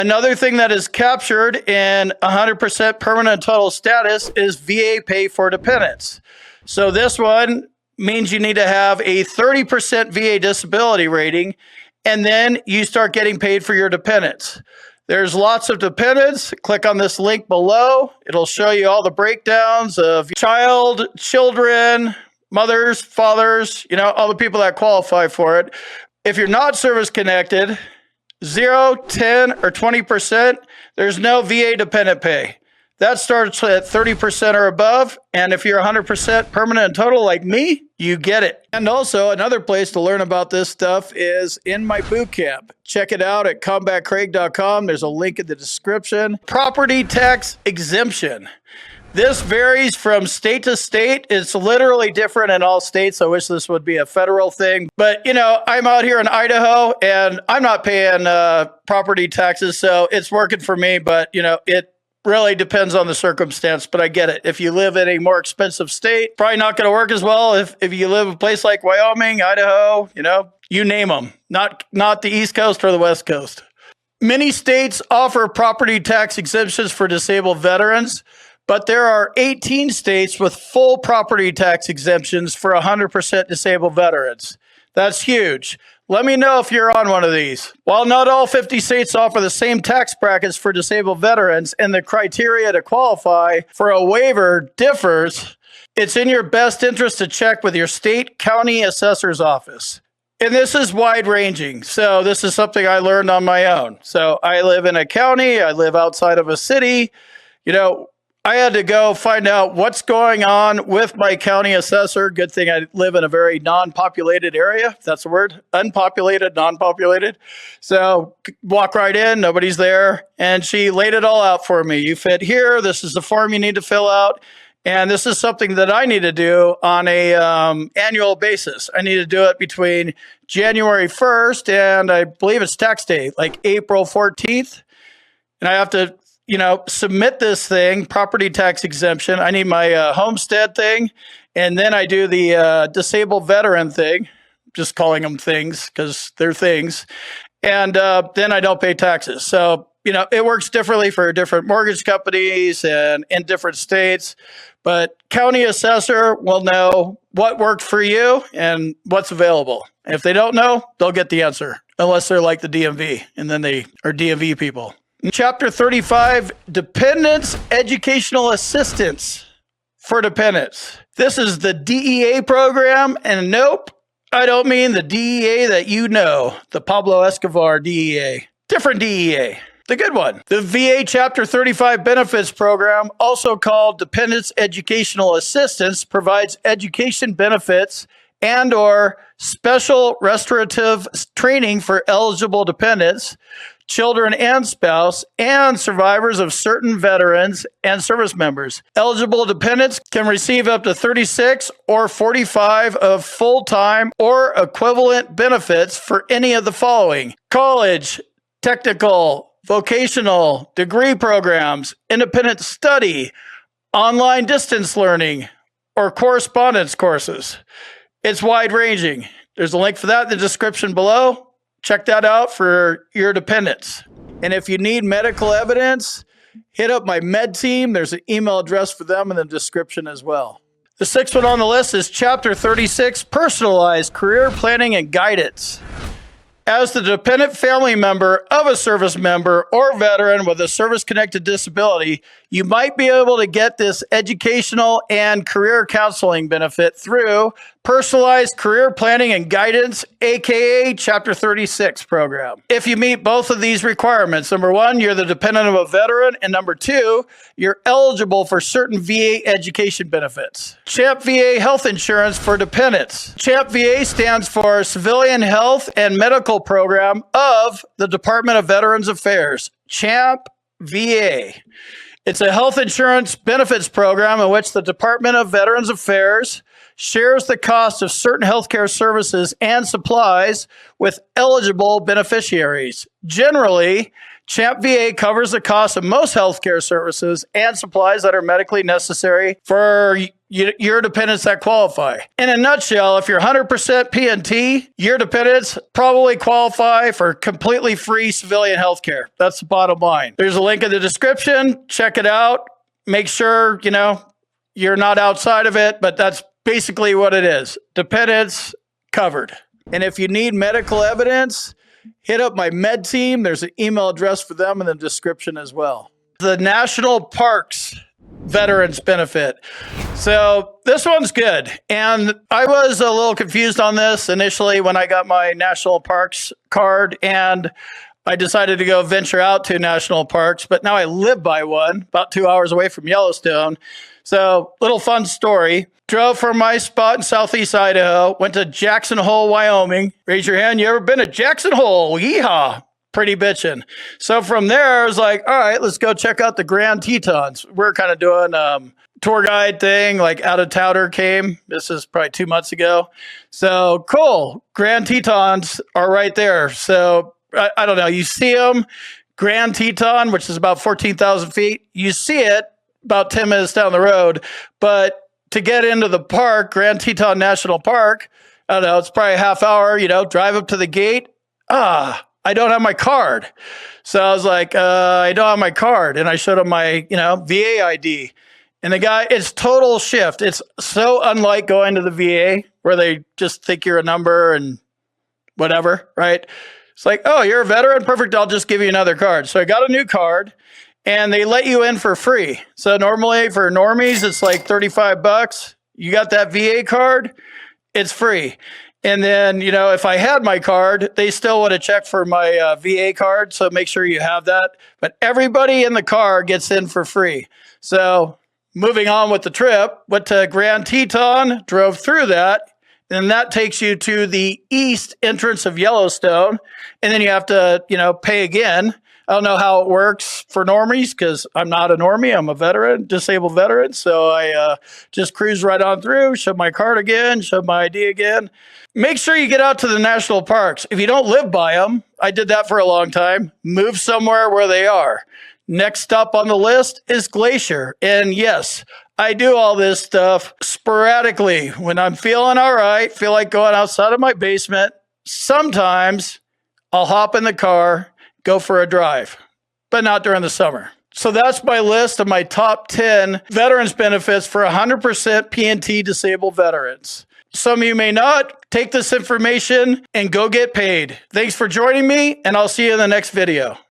Another thing that is captured in 100% permanent total status is VA pay for dependents. So this one means you need to have a 30% VA disability rating, and then you start getting paid for your dependents. There's lots of dependents. Click on this link below. It'll show you all the breakdowns of children, mothers, fathers, all the people that qualify for it. If you're not service connected, 0, 10, or 20%, there's no VA dependent pay. That starts at 30% or above. And if you're 100% permanent and total like me, you get it. And also another place to learn about this stuff is in my boot camp. Check it out at combatcraig.com. There's a link in the description. Property tax exemption. This varies from state to state. It's literally different in all states. I wish this would be a federal thing. But, I'm out here in Idaho and I'm not paying property taxes. So it's working for me. But, it really depends on the circumstance, but I get it. If you live in a more expensive state, probably not going to work as well. If you live in a place like Wyoming, Idaho, you name them, not the East Coast or the West Coast. Many states offer property tax exemptions for disabled veterans, but there are 18 states with full property tax exemptions for 100% disabled veterans. That's huge. Let me know if you're on one of these. While not all 50 states offer the same tax brackets for disabled veterans and the criteria to qualify for a waiver differs, it's in your best interest to check with your state county assessor's office. And this is wide ranging. So this is something I learned on my own. So I live in a county. I live outside of a city. I had to go find out what's going on with my county assessor. Good thing I live in a very non-populated area. If that's the word. Unpopulated, non-populated. So walk right in. Nobody's there. And she laid it all out for me. You fit here. This is the form you need to fill out. And this is something that I need to do on a annual basis. I need to do it between January 1st and I believe it's tax day, like April 14th. And I have to submit this thing, property tax exemption. I need my homestead thing. And then I do the disabled veteran thing, just calling them things because they're things. And then I don't pay taxes. So, it works differently for different mortgage companies and in different states. But county assessor will know what worked for you and what's available. And if they don't know, they'll get the answer, unless they're like the DMV, and then they are DMV people. Chapter 35, Dependents Educational Assistance for Dependents. This is the DEA program, and nope, I don't mean the DEA that the Pablo Escobar DEA. Different DEA, the good one. The VA Chapter 35 Benefits Program, also called Dependents Educational Assistance, provides education benefits and or special restorative training for eligible dependents, children and spouse, and survivors of certain veterans and service members. Eligible dependents can receive up to 36 or 45 of full-time or equivalent benefits for any of the following: college, technical, vocational, degree programs, independent study, online distance learning, or correspondence courses. It's wide-ranging. There's a link for that in the description below. Check that out for your dependents. And if you need medical evidence, hit up my med team. There's an email address for them in the description as well. The sixth one on the list is Chapter 36, Personalized Career Planning and Guidance. As the dependent family member of a service member or veteran with a service-connected disability, you might be able to get this educational and career counseling benefit through Personalized Career Planning and Guidance, aka Chapter 36 program. If you meet both of these requirements, number one, you're the dependent of a veteran, and number two, you're eligible for certain VA education benefits. CHAMP VA Health Insurance for Dependents. CHAMP VA stands for Civilian Health and Medical Program of the Department of Veterans Affairs. CHAMP VA. It's a health insurance benefits program in which the Department of Veterans Affairs shares the cost of certain healthcare services and supplies with eligible beneficiaries. Generally, Champ VA covers the cost of most healthcare services and supplies that are medically necessary for your dependents that qualify. In a nutshell, if you're 100% PNT, your dependents probably qualify for completely free civilian healthcare. That's the bottom line. There's a link in the description. Check it out. Make sure, you're not outside of it, but that's basically what it is. Dependents covered. And if you need medical evidence, hit up my med team. There's an email address for them in the description as well. The National Parks Veterans Benefit. So this one's good. And I was a little confused on this initially when I got my National Parks card, and I decided to go venture out to national parks, but now I live by one about 2 hours away from Yellowstone. So little fun story. Drove from my spot in Southeast Idaho, went to Jackson Hole, Wyoming. Raise your hand. You ever been to Jackson Hole? Yeehaw. Pretty bitchin'. So from there, I was like, all right, let's go check out the Grand Tetons. We're kind of doing tour guide thing, like Out of Towner came. This is probably 2 months ago. So cool. Grand Tetons are right there. So I don't know. You see them, Grand Teton, which is about 14,000 feet. You see it about 10 minutes down the road. But to get into the park, Grand Teton National Park, I don't know, it's probably a half hour, drive up to the gate. I don't have my card. So I was like, I don't have my card. And I showed him my, VA ID. And the guy, it's total shift. It's so unlike going to the VA where they just think you're a number and whatever, right? It's like, oh, you're a veteran? Perfect. I'll just give you another card. So I got a new card and they let you in for free. So normally for normies, it's like $35. You got that VA card, it's free. And then, if I had my card, they still would have checked for my VA card. So make sure you have that. But everybody in the car gets in for free. So moving on with the trip, went to Grand Teton, drove through that. And that takes you to the east entrance of Yellowstone. And then you have to, pay again. I don't know how it works for normies because I'm not a normie. I'm a veteran, disabled veteran. So I just cruise right on through, show my card again, show my ID again. Make sure you get out to the national parks. If you don't live by them, I did that for a long time, move somewhere where they are. Next up on the list is Glacier. And yes, I do all this stuff sporadically when I'm feeling all right, feel like going outside of my basement. Sometimes I'll hop in the car, go for a drive, but not during the summer. So that's my list of my top 10 veterans benefits for 100% PNT disabled veterans. Some of you may not. Take this information and go get paid. Thanks for joining me, and I'll see you in the next video.